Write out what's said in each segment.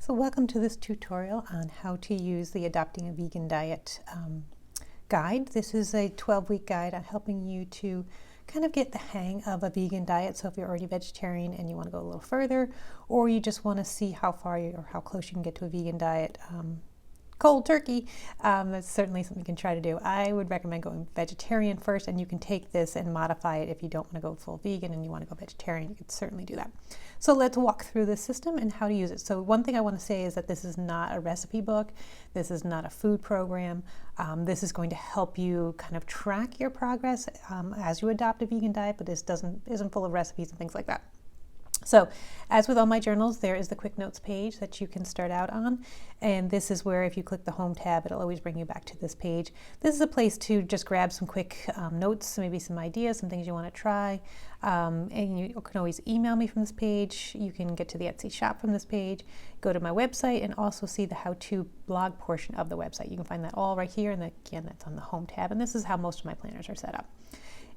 So welcome to this tutorial on how to use the Adopting a Vegan Diet guide. This is a 12-week guide on helping you to kind of get the hang of a vegan diet. So if you're already vegetarian and you want to go a little further, or you just want to see how far or how close you can get to a vegan diet, cold turkey, that's certainly something you can try to do. I would recommend going vegetarian first, and you can take this and modify it if you don't want to go full vegan and you want to go vegetarian. You can certainly do that. So let's walk through the system and how to use it. So one thing I want to say is that this is not a recipe book. This is not a food program. This is going to help you kind of track your progress as you adopt a vegan diet, but this isn't full of recipes and things like that. So as with all my journals, there is the quick notes page that you can start out on. And this is where if you click the home tab, it'll always bring you back to this page. This is a place to just grab some quick notes, maybe some ideas, some things you want to try. And you can always email me from this page. You can get to the Etsy shop from this page, go to my website, and also see the how-to blog portion of the website. You can find that all right here. And again, that's on the home tab. And this is how most of my planners are set up.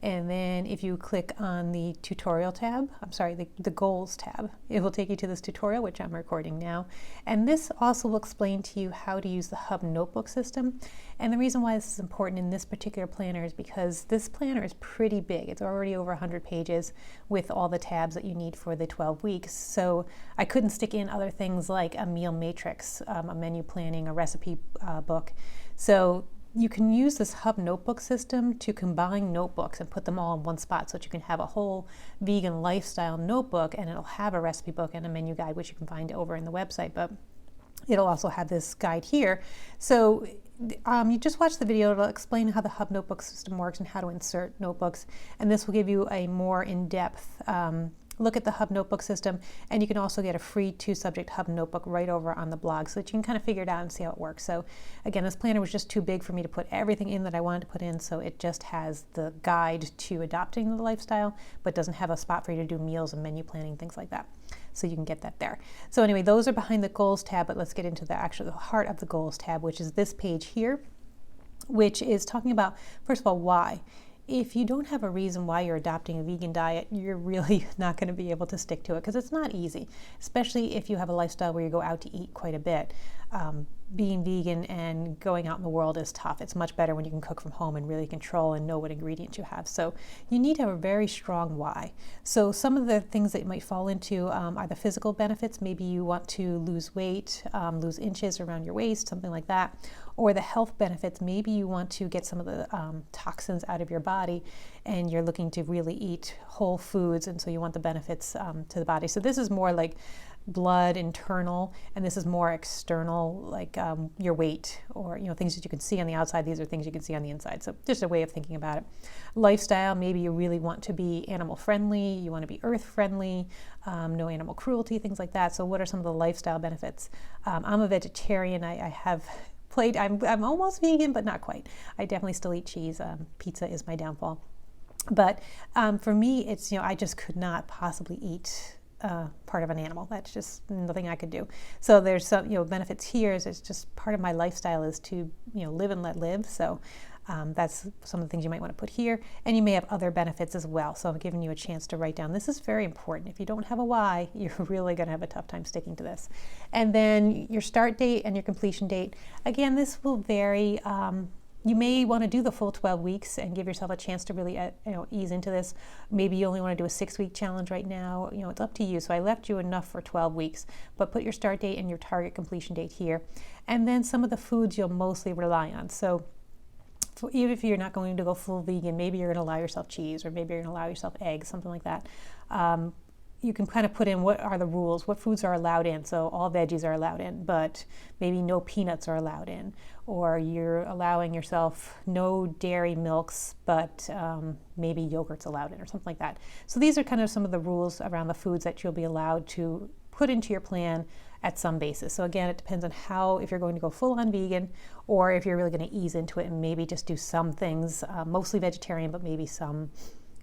And then if you click on the tutorial tab, the goals tab, it will take you to this tutorial, which I'm recording now. And this also will explain to you how to use the Hub notebook system. And the reason why this is important in this particular planner is because this planner is pretty big. It's already over 100 pages with all the tabs that you need for the 12 weeks. So I couldn't stick in other things like a meal matrix, a menu planning, a recipe book. So you can use this Hub notebook system to combine notebooks and put them all in one spot so that you can have a whole vegan lifestyle notebook, and it'll have a recipe book and a menu guide, which you can find over in the website, but it'll also have this guide here. So you just watch the video. It'll explain how the Hub notebook system works and how to insert notebooks, and this will give you a more in-depth look at the Hub notebook system, and you can also get a free 2-subject Hub notebook right over on the blog so that you can kind of figure it out and see how it works. So again, this planner was just too big for me to put everything in that I wanted to put in, so it just has the guide to adopting the lifestyle, but doesn't have a spot for you to do meals and menu planning, things like that. So you can get that there. So anyway, those are behind the goals tab, but let's get into the heart of the goals tab, which is this page here, which is talking about, first of all, why. If you don't have a reason why you're adopting a vegan diet, you're really not going to be able to stick to it because it's not easy, especially if you have a lifestyle where you go out to eat quite a bit. Being vegan and going out in the world is tough. It's much better when you can cook from home and really control and know what ingredients you have. So you need to have a very strong why. So some of the things that you might fall into are the physical benefits. Maybe you want to lose weight, lose inches around your waist, something like that. Or the health benefits. Maybe you want to get some of the toxins out of your body and you're looking to really eat whole foods, and so you want the benefits to the body. So this is more like blood, internal, and this is more external, like your weight or things that you can see on the outside. These are things you can see on the inside. So just a way of thinking about it. Lifestyle, maybe you really want to be animal friendly, you want to be earth friendly, no animal cruelty, things like that. So what are some of the lifestyle benefits? I'm a vegetarian. I'm almost vegan, but not quite. I definitely still eat cheese. Pizza is my downfall. But for me, it's, I just could not possibly eat part of an animal. That's just nothing I could do. So there's some, benefits here. It's just part of my lifestyle is to, live and let live. So that's some of the things you might want to put here. And you may have other benefits as well. So I'm giving you a chance to write down. This is very important. If you don't have a why, you're really going to have a tough time sticking to this. And then your start date and your completion date. Again, this will vary. You may want to do the full 12 weeks and give yourself a chance to really ease into this. Maybe you only want to do a 6-week challenge right now. It's up to you. So I left you enough for 12 weeks, but put your start date and your target completion date here. And then some of the foods you'll mostly rely on. So even if you're not going to go full vegan, maybe you're going to allow yourself cheese, or maybe you're going to allow yourself eggs, something like that. You can kind of put in what are the rules, what foods are allowed in. So all veggies are allowed in, but maybe no peanuts are allowed in. Or you're allowing yourself no dairy milks, but maybe yogurt's allowed in, or something like that. So these are kind of some of the rules around the foods that you'll be allowed to put into your plan at some basis. So again, it depends on if you're going to go full on vegan, or if you're really going to ease into it and maybe just do some things, mostly vegetarian, but maybe some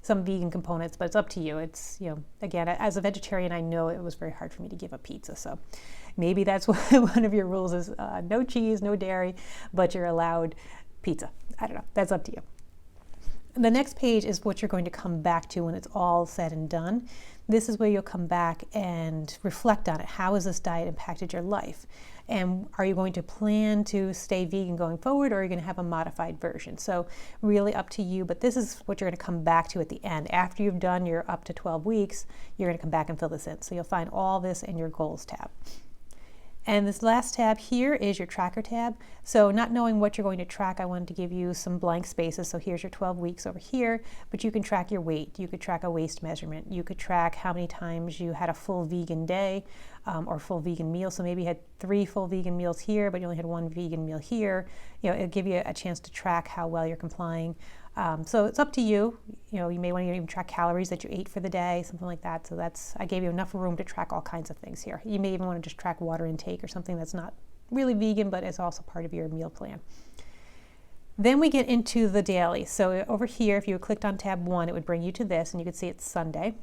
vegan components, but it's up to you. It's, again, as a vegetarian, I know it was very hard for me to give up pizza. So maybe that's one of your rules is no cheese, no dairy, but you're allowed pizza. I don't know. That's up to you. The next page is what you're going to come back to when it's all said and done. this is where you'll come back and reflect on it. How has this diet impacted your life? And are you going to plan to stay vegan going forward, or are you going to have a modified version? So really up to you, but this is what you're going to come back to at the end. After you've done your up to 12 weeks, you're going to come back and fill this in. So you'll find all this in your goals tab. And this last tab here is your tracker tab. So not knowing what you're going to track, I wanted to give you some blank spaces. So here's your 12 weeks over here, but you can track your weight. You could track a waist measurement. You could track how many times you had a full vegan day or full vegan meal. So maybe you had 3 full vegan meals here, but you only had 1 vegan meal here. It'll give you a chance to track how well you're complying. So it's up to you. You may want to even track calories that you ate for the day, something like that. So I gave you enough room to track all kinds of things here. You may even want to just track water intake or something that's not really vegan, but is also part of your meal plan. Then we get into the daily. So over here, if you clicked on tab 1, it would bring you to this, and you can see it's Sunday.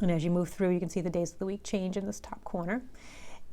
And as you move through, you can see the days of the week change in this top corner.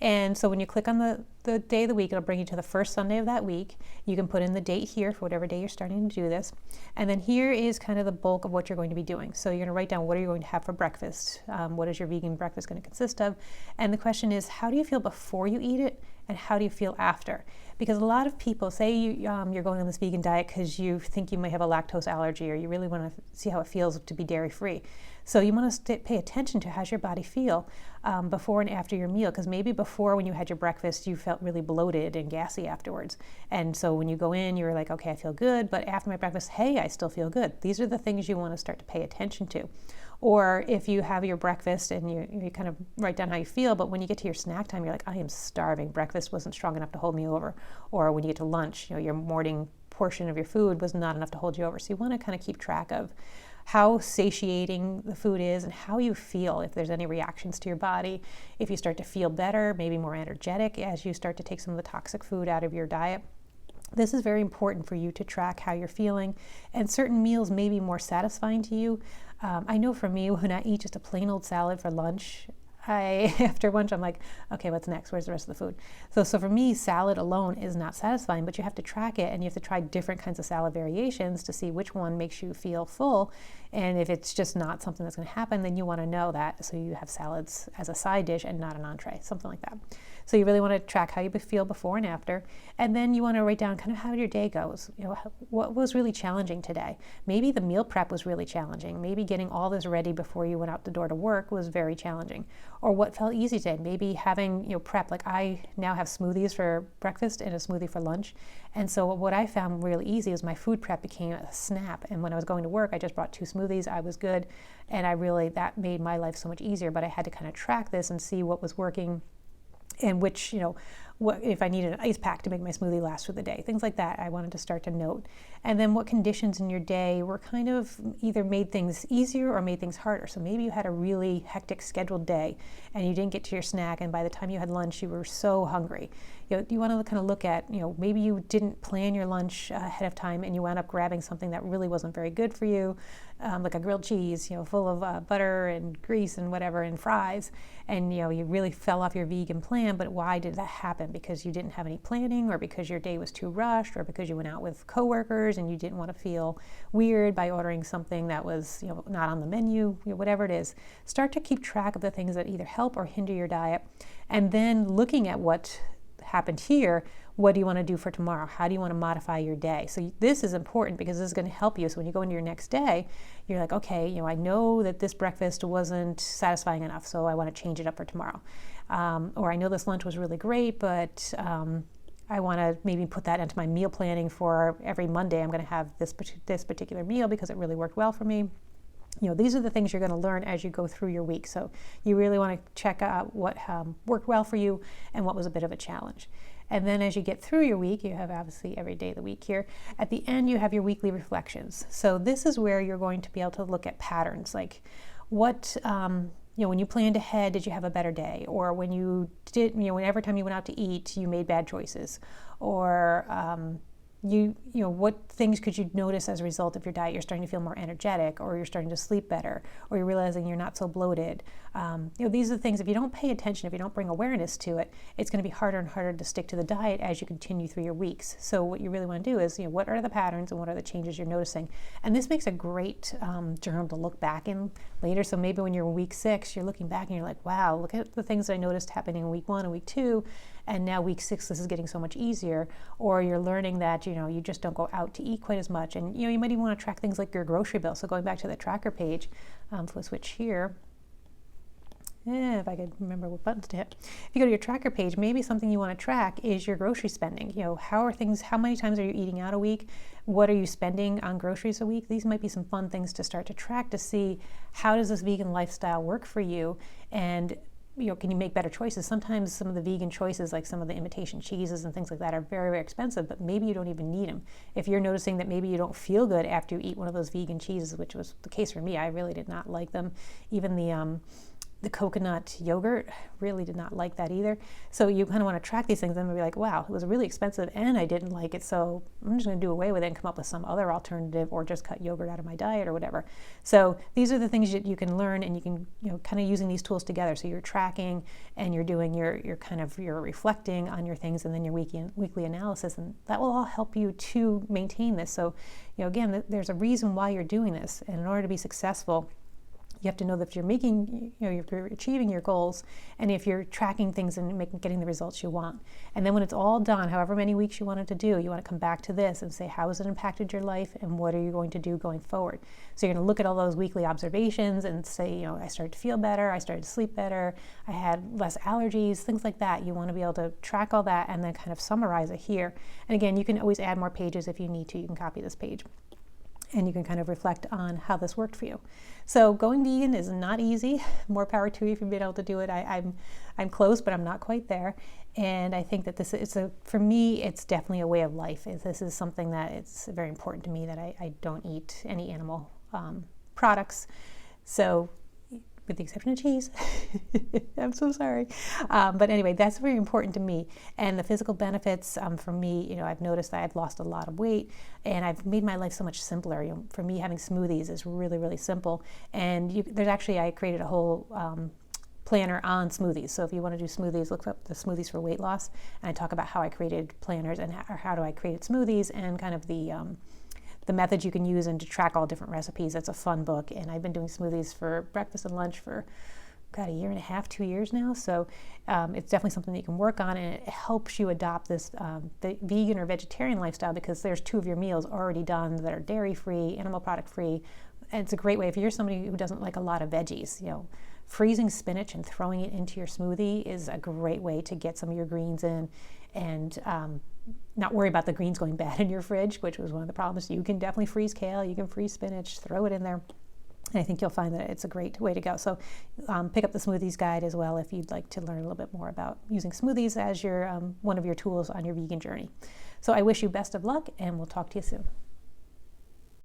And so when you click on the day of the week, it'll bring you to the first Sunday of that week. You can put in the date here for whatever day you're starting to do this. And then here is kind of the bulk of what you're going to be doing. So you're going to write down what are you going to have for breakfast? What is your vegan breakfast going to consist of? And the question is, how do you feel before you eat it? And how do you feel after? Because a lot of people say you're going on this vegan diet because you think you may have a lactose allergy, or you really want to see how it feels to be dairy-free. So you want to pay attention to how's your body feel before and after your meal, because maybe before when you had your breakfast, you felt really bloated and gassy afterwards. And so when you go in, you're like, okay, I feel good, but after my breakfast, hey, I still feel good. These are the things you want to start to pay attention to. Or if you have your breakfast and you kind of write down how you feel, but when you get to your snack time, you're like, I am starving. Breakfast wasn't strong enough to hold me over. Or when you get to lunch, your morning portion of your food was not enough to hold you over. So you want to kind of keep track of how satiating the food is and how you feel, if there's any reactions to your body. If you start to feel better, maybe more energetic as you start to take some of the toxic food out of your diet. This is very important for you to track how you're feeling, and certain meals may be more satisfying to you. I know for me, when I eat just a plain old salad for lunch, after lunch, I'm like, okay, what's next? Where's the rest of the food? So for me, salad alone is not satisfying, but you have to track it, and you have to try different kinds of salad variations to see which one makes you feel full. And if it's just not something that's going to happen, then you want to know that, so you have salads as a side dish and not an entree, something like that. So you really want to track how you feel before and after, and then you want to write down kind of how your day goes. What was really challenging today? Maybe the meal prep was really challenging. Maybe getting all this ready before you went out the door to work was very challenging. Or what felt easy today? Maybe having prep. Like I now have smoothies for breakfast and a smoothie for lunch, and so what I found really easy is my food prep became a snap. And when I was going to work, I just brought 2 smoothies. I was good, and that made my life so much easier. But I had to kind of track this and see what was working, and which, what if I needed an ice pack to make my smoothie last for the day, things like that. I wanted to start to note. And then what conditions in your day were kind of either made things easier or made things harder. So maybe you had a really hectic scheduled day and you didn't get to your snack, and by the time you had lunch, you were so hungry. You want to kind of look at, maybe you didn't plan your lunch ahead of time and you wound up grabbing something that really wasn't very good for you, like a grilled cheese, full of butter and grease and whatever and fries, and you really fell off your vegan plan. But why did that happen? Because you didn't have any planning, or because your day was too rushed, or because you went out with coworkers and you didn't want to feel weird by ordering something that was not on the menu, whatever it is. Start to keep track of the things that either help or hinder your diet, and then looking at what happened here, what do you want to do for tomorrow? How do you want to modify your day? So this is important because this is going to help you. So when you go into your next day, you're like, okay, I know that this breakfast wasn't satisfying enough, so I want to change it up for tomorrow. Or I know this lunch was really great, but I want to maybe put that into my meal planning for every Monday. I'm going to have this particular meal because it really worked well for me. These are the things you're going to learn as you go through your week. So you really want to check out what worked well for you and what was a bit of a challenge. And then as you get through your week, you have obviously every day of the week here. At the end, you have your weekly reflections. So this is where you're going to be able to look at patterns, like what, when you planned ahead, did you have a better day? Or when you did, every time you went out to eat, you made bad choices. Or, what things could you notice as a result of your diet? You're starting to feel more energetic, or you're starting to sleep better, or you're realizing you're not so bloated. These are the things, if you don't pay attention, if you don't bring awareness to it, it's going to be harder and harder to stick to the diet as you continue through your weeks. So what you really want to do is, what are the patterns and what are the changes you're noticing? And this makes a great journal to look back in later. So maybe when you're in week 6, you're looking back and you're like, wow, look at the things I noticed happening in week 1 and week 2. And now week 6, this is getting so much easier. Or you're learning that, you just don't go out to eat quite as much. And, you might even want to track things like your grocery bill. So going back to the tracker page, if we switch here, if I could remember what buttons to hit. If you go to your tracker page, maybe something you want to track is your grocery spending. How many times are you eating out a week? What are you spending on groceries a week? These might be some fun things to start to track to see how does this vegan lifestyle work for you, and can you make better choices? Sometimes some of the vegan choices, like some of the imitation cheeses and things like that, are very, very expensive, but maybe you don't even need them. If you're noticing that maybe you don't feel good after you eat one of those vegan cheeses, which was the case for me, I really did not like them. Even the coconut yogurt, really did not like that either. So you kind of want to track these things and be like, wow, it was really expensive and I didn't like it, so I'm just going to do away with it and come up with some other alternative, or just cut yogurt out of my diet or whatever. So these are the things that you can learn, and you can, kind of using these tools together. So you're tracking and you're doing your reflecting on your things, and then your weekly analysis, and that will all help you to maintain this. So, again, there's a reason why you're doing this, and in order to be successful, you have to know that if you're making, if you're achieving your goals, and if you're tracking things and getting the results you want. And then when it's all done, however many weeks you want it to do, you want to come back to this and say, how has it impacted your life, and what are you going to do going forward? So you're going to look at all those weekly observations and say, I started to feel better, I started to sleep better, I had less allergies, things like that. You want to be able to track all that and then kind of summarize it here. And again, you can always add more pages if you need to. You can copy this page, and you can kind of reflect on how this worked for you. So going vegan is not easy. More power to you if you've been able to do it. I'm close, but I'm not quite there. And I think that for me, it's definitely a way of life. This is something that it's very important to me, that I don't eat any animal products. So, with the exception of cheese. I'm so sorry. But anyway, that's very important to me. And the physical benefits for me, I've noticed that I've lost a lot of weight, and I've made my life so much simpler. For me, having smoothies is really, really simple. And I created a whole planner on smoothies. So if you want to do smoothies, look up the Smoothies for Weight Loss. And I talk about how I created planners and how do I create smoothies, and kind of the methods you can use, and to track all different recipes. It's a fun book, and I've been doing smoothies for breakfast and lunch for a year and a half, 2 years now. So it's definitely something that you can work on, and it helps you adopt this the vegan or vegetarian lifestyle, because there's 2 of your meals already done that are dairy-free, animal product-free. And it's a great way if you're somebody who doesn't like a lot of veggies. Freezing spinach and throwing it into your smoothie is a great way to get some of your greens in, and not worry about the greens going bad in your fridge, which was one of the problems. You can definitely freeze kale, you can freeze spinach, throw it in there. And I think you'll find that it's a great way to go. So pick up the Smoothies Guide as well if you'd like to learn a little bit more about using smoothies as your one of your tools on your vegan journey. So I wish you best of luck, and we'll talk to you soon.